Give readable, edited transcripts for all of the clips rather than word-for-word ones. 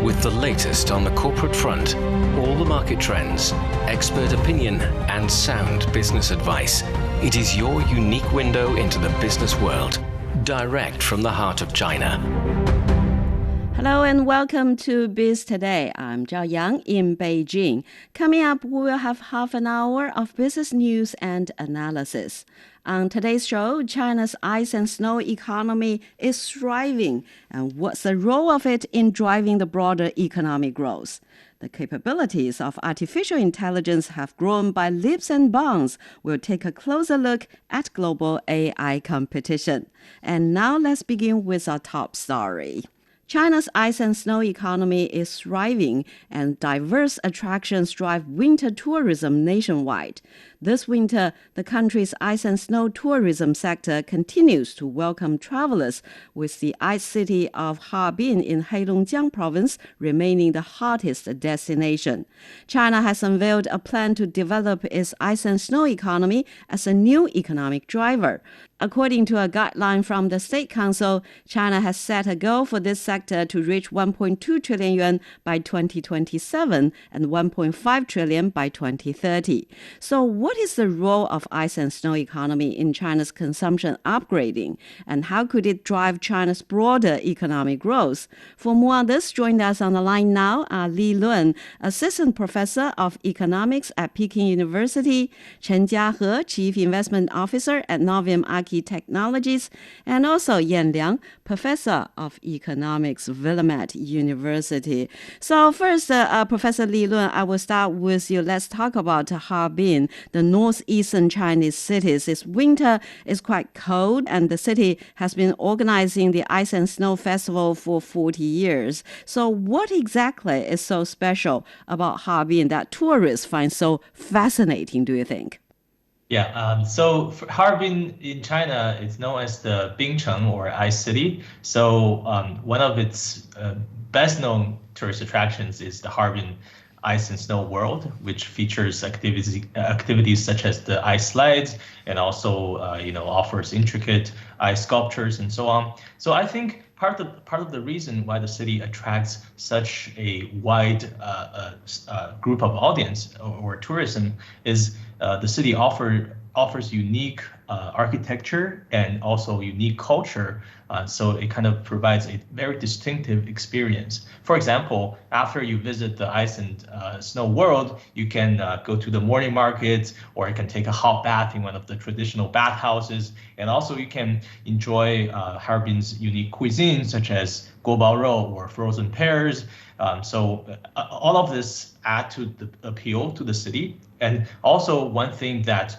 With the latest on the corporate front, all the market trends, expert opinion, and sound business advice. It is your unique window into the business world, direct from the heart of China. Hello and welcome to Biz Today. I'm Zhao Yang in Beijing. Coming up, we will have half an hour of business news and analysis. On today's show, China's ice and snow economy is thriving, and what's the role of it in driving the broader economic growth? The capabilities of artificial intelligence have grown by leaps and bounds. We'll take a closer look at global AI competition. And now let's begin with our top story. China's ice and snow economy is thriving, and diverse attractions drive winter tourism nationwide. This winter, the country's ice and snow tourism sector continues to welcome travelers, with the ice city of Harbin in Heilongjiang province remaining the hottest destination. China has unveiled a plan to develop its ice and snow economy as a new economic driver. According to a guideline from the State Council, China has set a goal for this sector to reach 1.2 trillion yuan by 2027 and 1.5 trillion by 2030. So what is the role of ice and snow economy in China's consumption upgrading, and how could it drive China's broader economic growth? For more on this, join us on the line now are Li Lun, Assistant Professor of Economics at Peking University, Chen Jiahe, Chief Investment Officer at Novium Technologies, and also Yan Liang, Professor of Economics, Willamette University. So first, Professor Li Lun, I will start with you. Let's talk about Harbin, the northeastern Chinese cities. This winter is quite cold, and the city has been organizing the Ice and Snow Festival for 40 years. So what exactly is so special about Harbin that tourists find so fascinating, do you think? So Harbin in China is known as the Bingcheng or Ice City. So one of its best known tourist attractions is the Harbin Ice and Snow World, which features activities such as the ice slides and also offers intricate ice sculptures and so on. So I think part of the reason why the city attracts such a wide group of audience or tourism is the city offers unique architecture and also unique culture. So it kind of provides a very distinctive experience. For example, after you visit the ice and snow world, you can go to the morning market, or you can take a hot bath in one of the traditional bathhouses. And also you can enjoy Harbin's unique cuisine, such as guobao rou or frozen pears. So all of this add to the appeal to the city. And also one thing that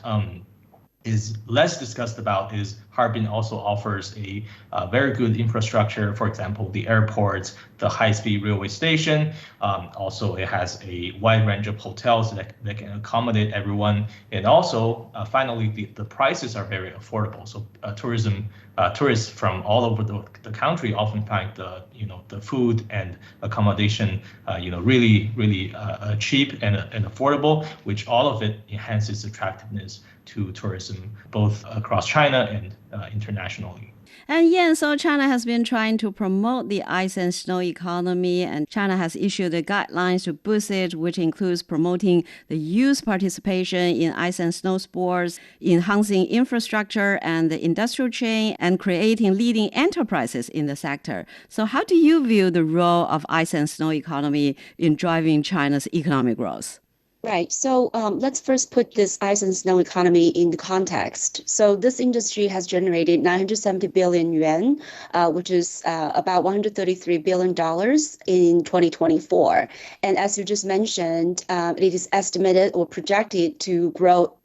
is less discussed about is Harbin also offers a very good infrastructure. For example, the airports, the high-speed railway station. Also, it has a wide range of hotels that can accommodate everyone. And also, finally, the prices are very affordable. So tourists from all over the country often find the food and accommodation really cheap and affordable, which all of it enhances attractiveness to tourism both across China and internationally. And Yan, so China has been trying to promote the ice and snow economy, and China has issued the guidelines to boost it, which includes promoting the youth participation in ice and snow sports, enhancing infrastructure and the industrial chain, and creating leading enterprises in the sector. So how do you view the role of ice and snow economy in driving China's economic growth? Right. So let's first put this ice and snow economy in the context. So this industry has generated 970 billion yuan, which is about $133 billion in 2024. And as you just mentioned, it is estimated or projected to grow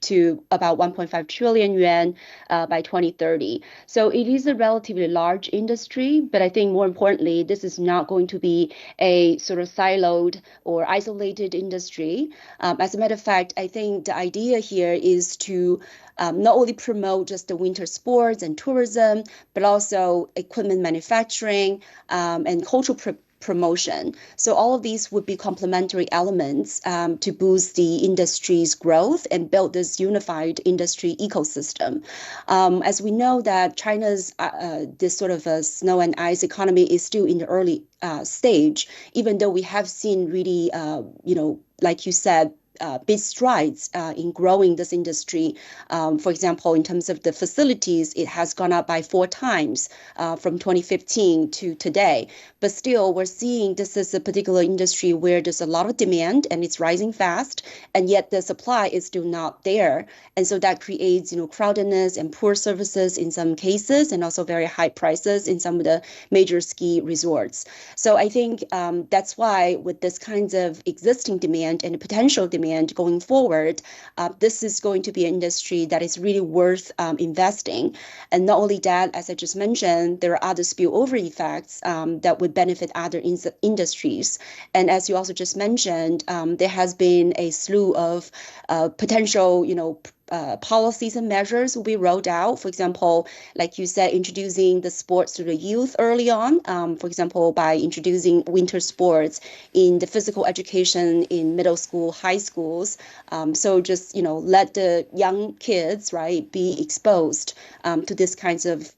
to about 1.5 trillion yuan by 2030. So it is a relatively large industry, but I think more importantly, this is not going to be a sort of siloed or isolated industry. As a matter of fact, I think the idea here is to not only promote just the winter sports and tourism, but also equipment manufacturing and cultural promotion. So all of these would be complementary elements to boost the industry's growth and build this unified industry ecosystem. As we know that China's this sort of a snow and ice economy is still in the early stage, even though we have seen really, like you said, big strides in growing this industry. For example, in terms of the facilities, it has gone up by 4 times from 2015 to today. But still, we're seeing this is a particular industry where there's a lot of demand and it's rising fast, and yet the supply is still not there. And so that creates, crowdedness and poor services in some cases, and also very high prices in some of the major ski resorts. So I think that's why with this kinds of existing demand and potential demand going forward, this is going to be an industry that is really worth investing. And not only that, as I just mentioned, there are other spillover effects that would benefit other industries. And as you also just mentioned, there has been a slew of potential, policies and measures will be rolled out. For example, like you said, introducing the sports to the youth early on, for example, by introducing winter sports in the physical education in middle school, high schools. So just, let the young kids, right, be exposed to these kinds of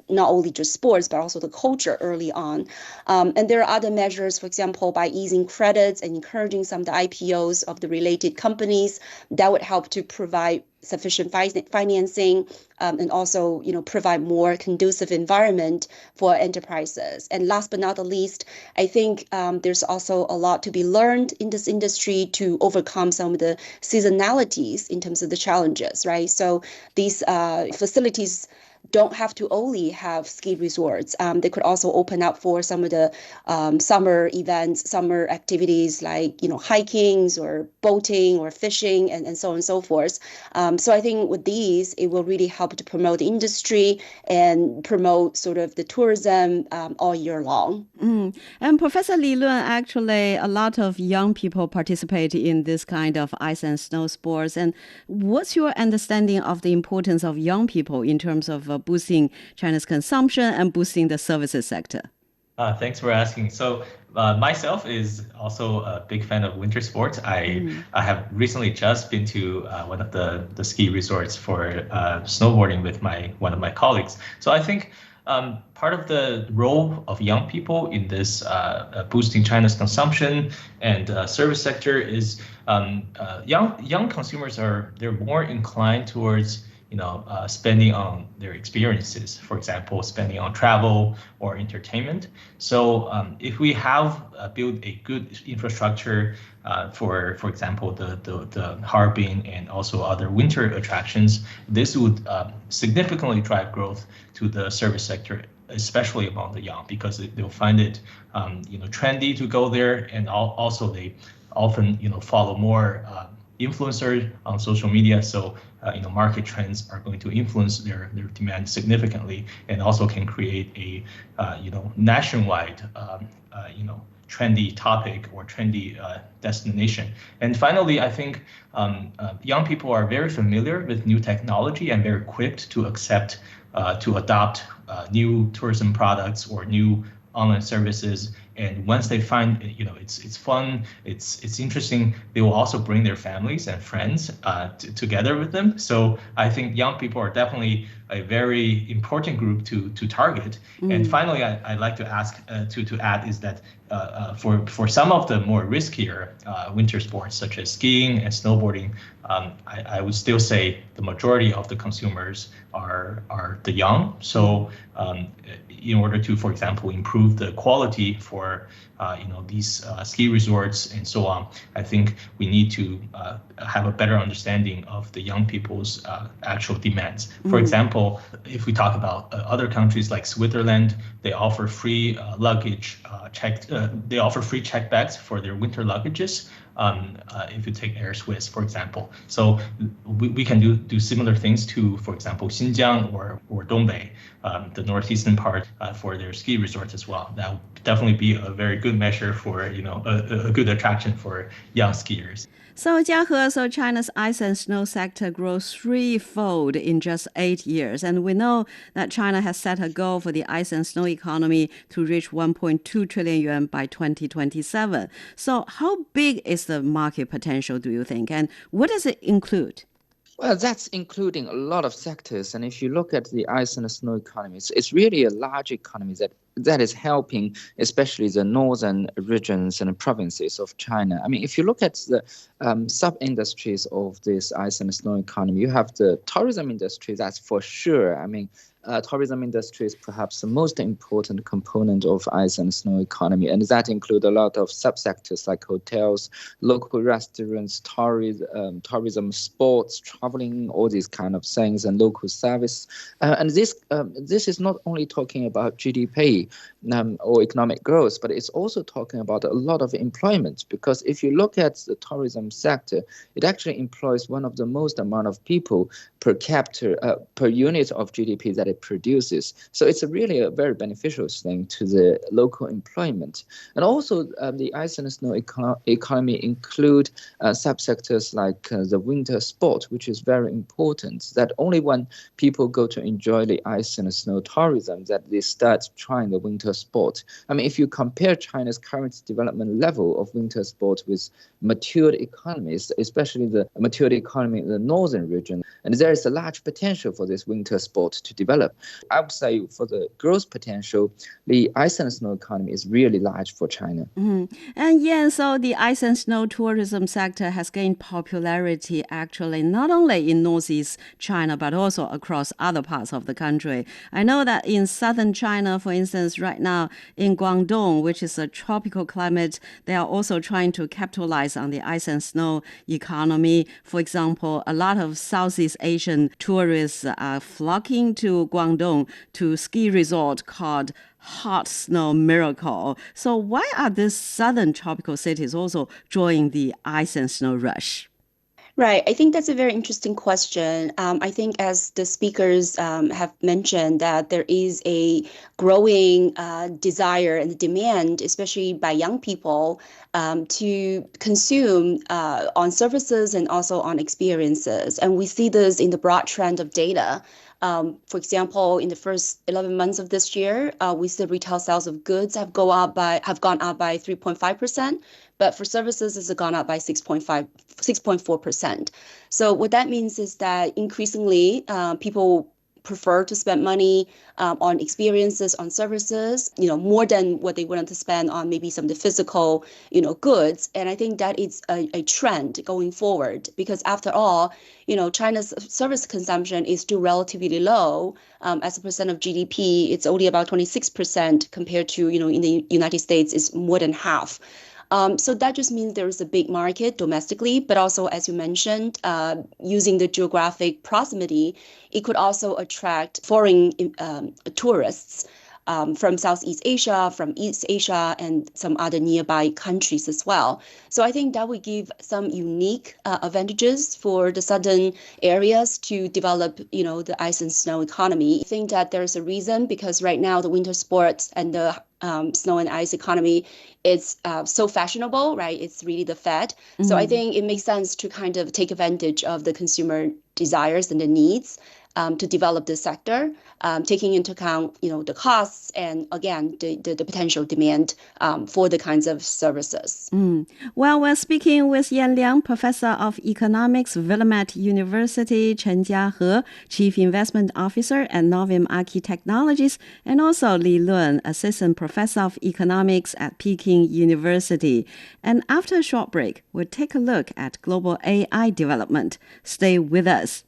not only just sports, but also the culture early on. And there are other measures, for example, by easing credits and encouraging some of the IPOs of the related companies that would help to provide sufficient financing and also, provide more conducive environment for enterprises. And last but not the least, I think there's also a lot to be learned in this industry to overcome some of the seasonalities in terms of the challenges, right? So these facilities don't have to only have ski resorts. They could also open up for some of the summer events, summer activities like, hikings or boating or fishing and so on and so forth. So I think with these, it will really help to promote the industry and promote sort of the tourism all year long. And Professor Li Lun, actually, a lot of young people participate in this kind of ice and snow sports. And what's your understanding of the importance of young people in terms of boosting China's consumption and boosting the services sector? Thanks for asking. So myself is also a big fan of winter sports. I have recently just been to one of the ski resorts for snowboarding with one of my colleagues. So I think part of the role of young people in this boosting China's consumption and service sector is young consumers they're more inclined towards spending on their experiences, for example, spending on travel or entertainment. So if we have built a good infrastructure for example, the Harbin and also other winter attractions, this would significantly drive growth to the service sector, especially among the young, because they'll find it trendy to go there, and also they often follow more influencers on social media. So market trends are going to influence their demand significantly, and also can create a nationwide trendy topic or trendy destination. And finally, I think young people are very familiar with new technology and very quick to adopt new tourism products or new online services. And once they find it's fun, it's interesting, they will also bring their families and friends together with them. So I think young people are definitely a very important group to target. And finally, I'd like to ask to add is that for some of the more riskier winter sports such as skiing and snowboarding, I would still say the majority of the consumers are the young. So in order to, for example, improve the quality for these ski resorts and so on, I think we need to have a better understanding of the young people's actual demands. For example, if we talk about other countries like Switzerland, they offer free luggage they offer free check bags for their winter luggages. if you take Air Swiss, for example. So we can do similar things to, for example, Xinjiang or Dongbei, the northeastern part, for their ski resorts as well. That would definitely be a very good measure for, a good attraction for young skiers. So, Jiahe, China's ice and snow sector grows threefold in just 8 years. And we know that China has set a goal for the ice and snow economy to reach 1.2 trillion yuan by 2027. So how big is the market potential, do you think? And what does it include? Well, that's including a lot of sectors. And if you look at the ice and the snow economy, it's really a large economy that is helping, especially the northern regions and provinces of China. I mean, if you look at the sub-industries of this ice and snow economy, you have the tourism industry, that's for sure. I mean, tourism industry is perhaps the most important component of ice and snow economy, and that includes a lot of subsectors like hotels, local restaurants, tourism, sports, traveling, all these kind of things, and local service. And this is not only talking about GDP or economic growth, but it's also talking about a lot of employment. Because if you look at the tourism sector, it actually employs one of the most amount of people per capita per unit of GDP that it produces. So it's really a very beneficial thing to the local employment. And also the ice and snow economy include subsectors like the winter sport, which is very important, that only when people go to enjoy the ice and snow tourism that they start trying the winter sport. I mean, if you compare China's current development level of winter sport with matured economies, especially the matured economy in the northern region, and there is a large potential for this winter sport to develop. I would say for the growth potential, the ice and snow economy is really large for China. Mm-hmm. And yeah, so the ice and snow tourism sector has gained popularity actually not only in northeast China, but also across other parts of the country. I know that in southern China, for instance, right now in Guangdong, which is a tropical climate, they are also trying to capitalize on the ice and snow economy. For example, a lot of Southeast Asian tourists are flocking to Guangdong to ski resort called Hot Snow Miracle. So why are these southern tropical cities also joining the ice and snow rush? Right. I think that's a very interesting question. I think as the speakers have mentioned that there is a growing desire and demand, especially by young people, to consume on services and also on experiences. And we see this in the broad trend of data. For example, in the first 11 months of this year, we see retail sales of goods have gone up by 3.5%, but for services, it's gone up by 6.4%. So what that means is that increasingly, people prefer to spend money on experiences, on services, more than what they wanted to spend on maybe some of the physical, goods. And I think that it's a trend going forward because after all, China's service consumption is still relatively low. As a percent of GDP, it's only about 26% compared to, in the United States, it's more than half. So that just means there is a big market domestically, but also, as you mentioned, using the geographic proximity, it could also attract foreign tourists from Southeast Asia, from East Asia, and some other nearby countries as well. So I think that would give some unique advantages for the southern areas to develop, the ice and snow economy. I think that there's a reason because right now the winter sports and the snow and ice economy is so fashionable, right? It's really the fad. Mm-hmm. So I think it makes sense to kind of take advantage of the consumer desires and the needs to develop this sector, taking into account, the costs and again, the potential demand for the kinds of services. Well, we're speaking with Yan Liang, Professor of Economics, Willamette University, Chen Jiahe, Chief Investment Officer at Novim Archi Technologies, and also Li Lun, Assistant Professor of Economics at Peking University. And after a short break, we'll take a look at global AI development. Stay with us.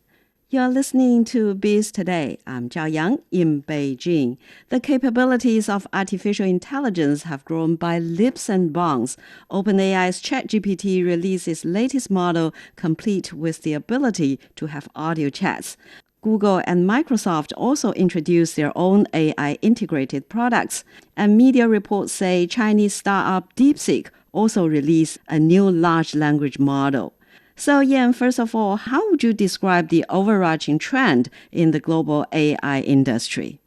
You're listening to Biz Today. I'm Zhao Yang in Beijing. The capabilities of artificial intelligence have grown by leaps and bounds. OpenAI's ChatGPT released its latest model, complete with the ability to have audio chats. Google and Microsoft also introduced their own AI integrated products. And media reports say Chinese startup DeepSeek also released a new large language model. So, Yan, first of all, how would you describe the overarching trend in the global AI industry?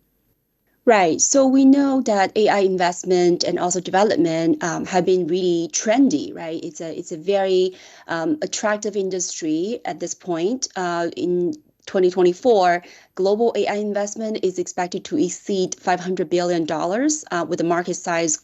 Right. So we know that AI investment and also development have been really trendy, right? It's a very attractive industry at this point. In 2024, global AI investment is expected to exceed $500 billion, with the market size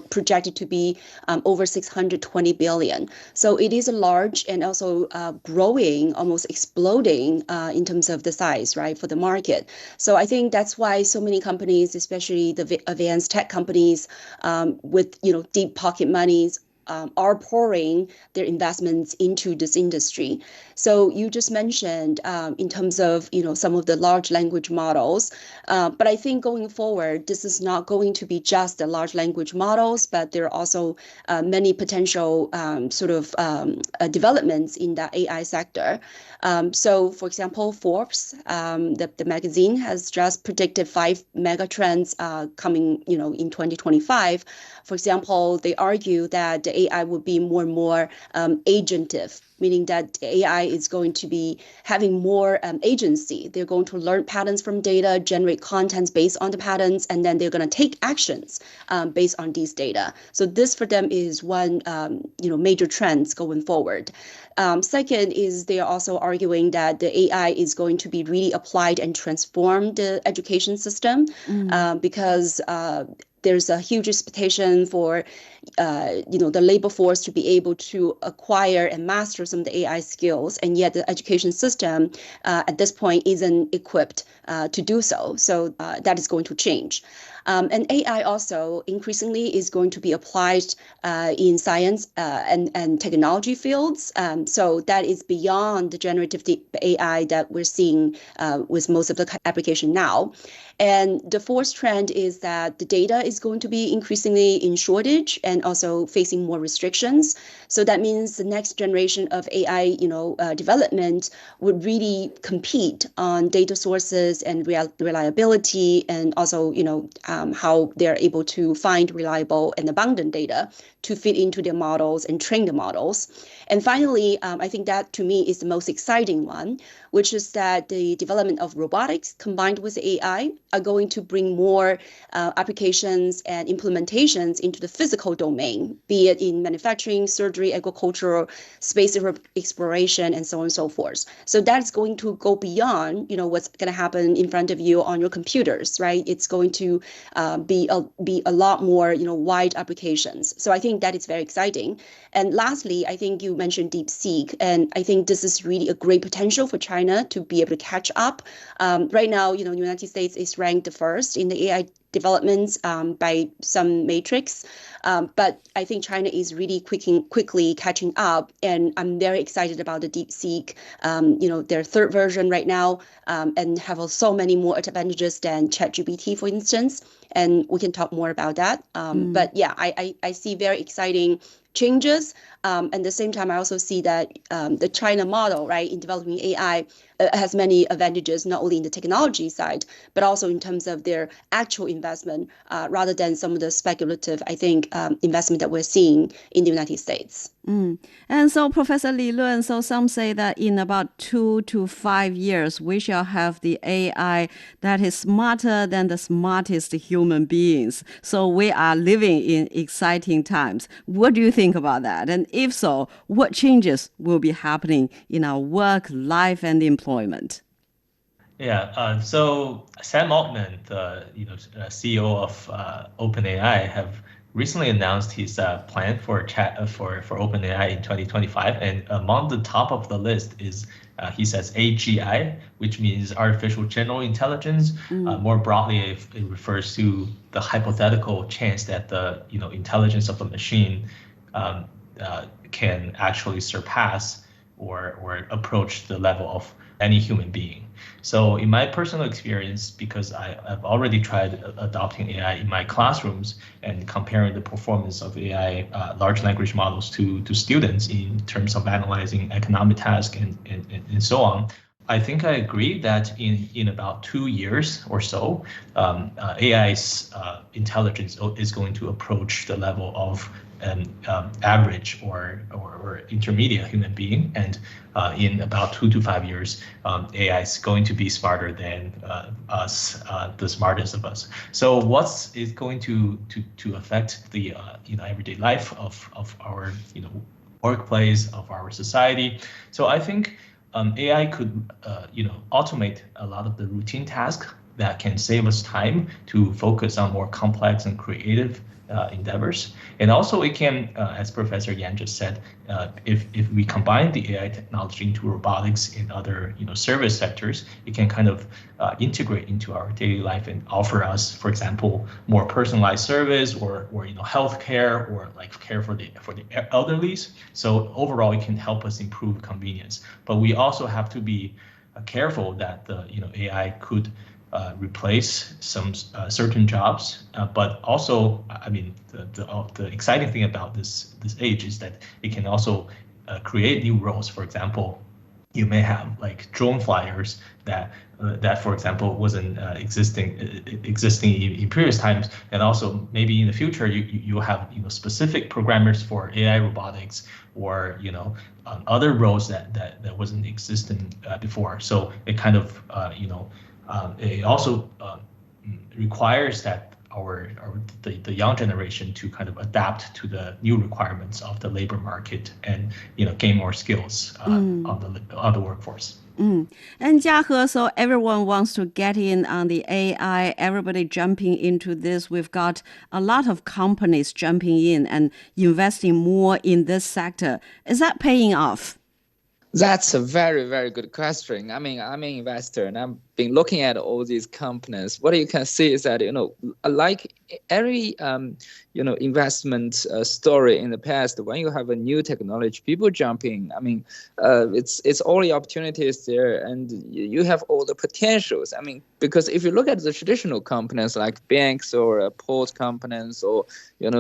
projected to be over 620 billion. So it is a large and also growing, almost exploding in terms of the size, right, for the market. So I think that's why so many companies, especially the advanced tech companies with deep pocket monies, are pouring their investments into this industry. So you just mentioned in terms of some of the large language models, but I think going forward, this is not going to be just the large language models, but there are also many potential developments in the AI sector. So, for example, Forbes, the magazine, has just predicted 5 mega trends coming, in 2025. For example, they argue that the AI will be more and more agentive, meaning that AI is going to be having more agency. They're going to learn patterns from data, generate contents based on the patterns, and then they're going to take actions based on these data. So this for them is one major trends going forward. Second is they are also arguing that the AI is going to be really applied and transform the education system because there's a huge expectation for, the labor force to be able to acquire and master some of the AI skills, and yet the education system at this point isn't equipped to do so. So that is going to change. And AI also increasingly is going to be applied in science and technology fields. So that is beyond the generative AI that we're seeing with most of the application now. And the fourth trend is that the data is going to be increasingly in shortage and also facing more restrictions. So that means the next generation of AI, development would really compete on data sources and reliability, and also, how they're able to find reliable and abundant data to fit into their models and train the models. And finally, I think that to me is the most exciting one, which is that the development of robotics combined with AI are going to bring more applications and implementations into the physical domain, be it in manufacturing, surgery, agriculture, space exploration, and so on and so forth. So that's going to go beyond, what's going to happen in front of you on your computers, right? It's going to be a lot more, wide applications. So I think that is very exciting. And lastly, I think you mentioned DeepSeek, and I think this is really a great potential for China to be able to catch up. Right now, the United States is ranked the first in the AI developments by some matrix. But I think China is really quickly catching up, and I'm very excited about the DeepSeek, their third version right now, and have so many more advantages than ChatGPT, for instance. And we can talk more about that. But yeah, I see very exciting changes. At the same time, I also see that the China model, right, in developing AI has many advantages, not only in the technology side, but also in terms of their actual investment, rather than some of the speculative, I think, investment that we're seeing in the United States. And so, Professor Li Lun, so some say that in about 2 to 5 years, we shall have the AI that is smarter than the smartest human beings. So we are living in exciting times. What do you think about that? And if so, what changes will be happening in our work, life, and employment? Yeah, so Sam Altman, the CEO of OpenAI, have recently announced his plan for OpenAI in 2025, and among the top of the list is he says AGI, which means artificial general intelligence. More broadly, it refers to the hypothetical chance that the intelligence of a machine can actually surpass or approach the level of any human being. So in my personal experience, because I've already tried adopting AI in my classrooms and comparing the performance of AI large language models to students in terms of analyzing economic tasks and so on, I think I agree that in about 2 years or so, AI's intelligence is going to approach the level of an average or intermediate human being, and in about 2 to 5 years, AI is going to be smarter than us, the smartest of us. So what's is going to affect the everyday life of our workplace, of our society? So I think AI could automate a lot of the routine tasks that can save us time to focus on more complex and creative endeavors. And also it can, as Professor Yan just said, if we combine the AI technology into robotics in other service sectors, it can kind of integrate into our daily life and offer us, for example, more personalized service or healthcare or like care for the elderly. So overall, it can help us improve convenience. But we also have to be careful that the AI could replace some certain jobs, but also, I mean, the exciting thing about this age is that it can also create new roles. For example, you may have like drone flyers that for example wasn't existing in previous times, and also maybe in the future you have specific programmers for AI robotics or other roles that wasn't existing before. So it kind of it also requires that the young generation to kind of adapt to the new requirements of the labor market and gain more skills on the workforce. And Jiahe, so everyone wants to get in on the AI, everybody jumping into this. We've got a lot of companies jumping in and investing more in this sector. Is that paying off? That's a very, very good question. I mean, I'm an investor and I've been looking at all these companies. What you can see is that, like every, investment story in the past, when you have a new technology, people jump in. I mean, it's all the opportunities there and you have all the potentials. I mean, because if you look at the traditional companies like banks or port companies or,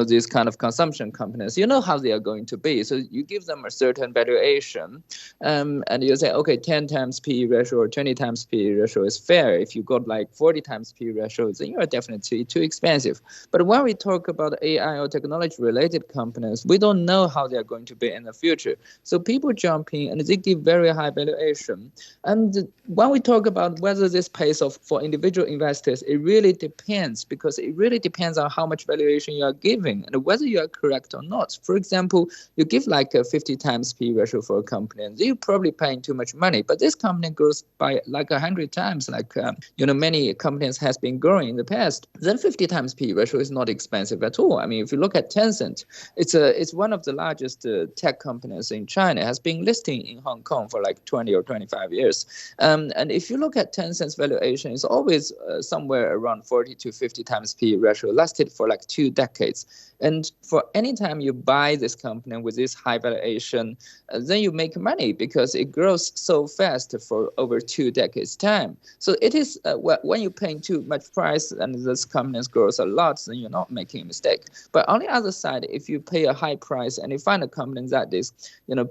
these kind of consumption companies, how they are going to be. So you give them a certain valuation. And you say, okay, 10 times PE ratio or 20 times PE ratio is fair. If you got like 40 times PE ratio, then you are definitely too expensive. But when we talk about AI or technology-related companies, we don't know how they are going to be in the future. So people jump in and they give very high valuation. And when we talk about whether this pays off for individual investors, it really depends, because it really depends on how much valuation you are giving and whether you are correct or not. For example, you give like a 50 times PE ratio for a company, and you're probably paying too much money. But this company grows by like 100 times, like many companies has been growing in the past. Then 50 times PE ratio is not expensive at all. I mean, if you look at Tencent, it's one of the largest tech companies in China. It has been listing in Hong Kong for like 20 or 25 years. And if you look at Tencent's valuation, it's always somewhere around 40 to 50 times PE ratio, lasted for like 2 decades. And for any time you buy this company with this high valuation, then you make money because it grows so fast for over 2 decades time. So it is when you're paying too much price and this company grows a lot, then you're not making a mistake. But on the other side, if you pay a high price and you find a company that is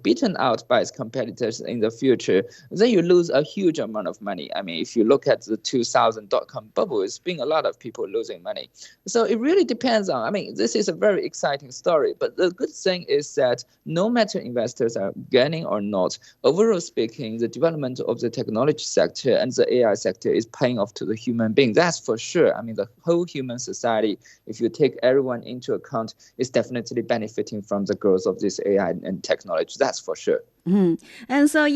beaten out by its competitors in the future, then you lose a huge amount of money. I mean, if you look at the 2000 dot-com bubble, it's been a lot of people losing money. So it really depends on, I mean, this is a very exciting story, but the good thing is that no matter investors are gaining or not, overall speaking, the development of the technology sector and the AI sector is paying off to the human being. That's for sure. I mean, the whole human society, if you take everyone into account, is definitely benefiting from the growth of this AI and technology. That's for sure. Mm-hmm. And so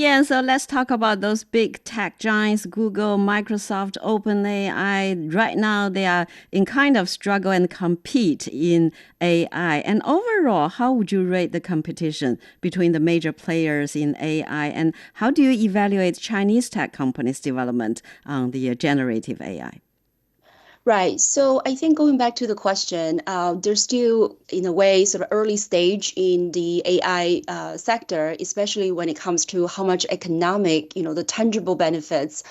let's talk about those big tech giants, Google, Microsoft, OpenAI. Right now, they are in kind of struggle and compete in AI. And overall, how would you rate the competition between the major players in AI? And how do you evaluate Chinese tech companies' development on the generative AI? Right. So I think going back to the question, there's still, in a way, sort of early stage in the AI sector, especially when it comes to how much economic, the tangible benefits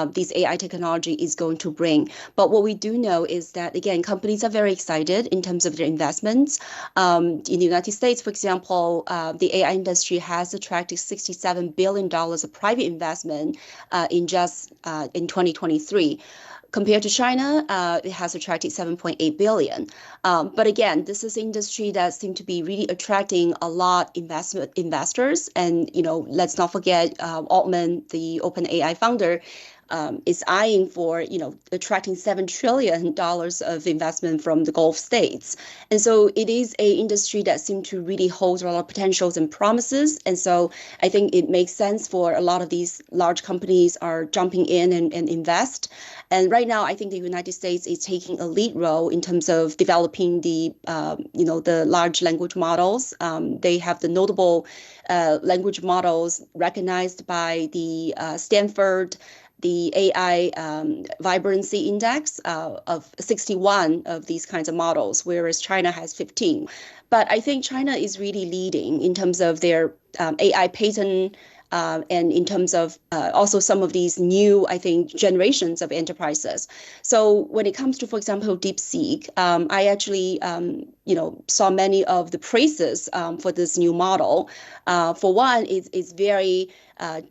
this AI technology is going to bring. But what we do know is that, again, companies are very excited in terms of their investments. In the United States, for example, the AI industry has attracted $67 billion of private investment in 2023. Compared to China, it has attracted 7.8 billion. But again, this is an industry that seems to be really attracting a lot investors. And let's not forget Altman, the OpenAI founder, is eyeing for, attracting $7 trillion of investment from the Gulf states. And so it is an industry that seems to really hold a lot of potentials and promises. And so I think it makes sense for a lot of these large companies are jumping in and invest. And right now, I think the United States is taking a lead role in terms of developing the large language models. They have the notable language models recognized by the Stanford, the AI vibrancy index of 61 of these kinds of models, whereas China has 15. But I think China is really leading in terms of their AI patent and in terms of also some of these new, I think, generations of enterprises. So when it comes to, for example, DeepSeek, I actually, saw many of the praises for this new model. For one, it's very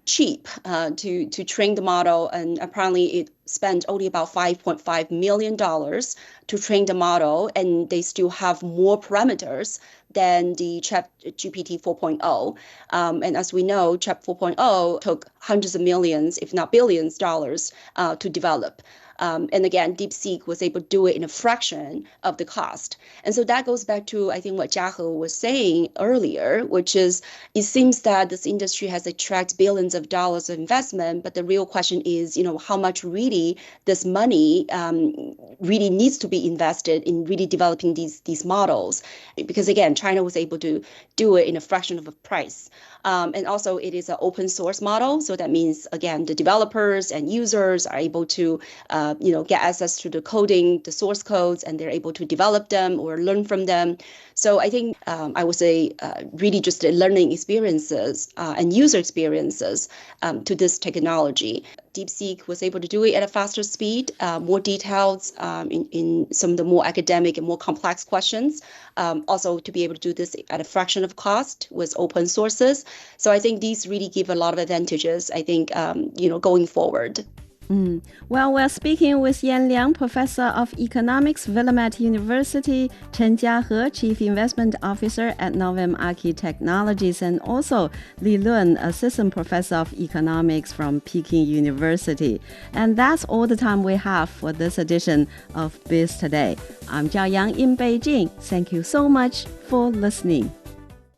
cheap to train the model, and apparently it spent only about $5.5 million to train the model, and they still have more parameters than the ChatGPT 4.0. And as we know, Chat 4.0 took hundreds of millions, if not billions, dollars to develop. And again, DeepSeek was able to do it in a fraction of the cost. And so that goes back to, I think, what Jiahe was saying earlier, which is it seems that this industry has attracted billions of dollars of investment, but the real question is, how much really this money really needs to be invested in really developing these models. Because again, China was able to do it in a fraction of a price. And also it is an open source model. So that means, again, the developers and users are able to get access to the coding, the source codes, and they're able to develop them or learn from them. So I think I would say really just the learning experiences and user experiences to this technology. DeepSeek was able to do it at a faster speed, more details in some of the more academic and more complex questions. Also to be able to do this at a fraction of cost with open sources. So I think these really give a lot of advantages, I think, going forward. Well, we're speaking with Yan Liang, Professor of Economics, Willamette University, Chen Jiahe, Chief Investment Officer at Novem Archi Technologies, and also Li Lun, Assistant Professor of Economics from Peking University. And that's all the time we have for this edition of Biz Today. I'm Zhao Yang in Beijing. Thank you so much for listening.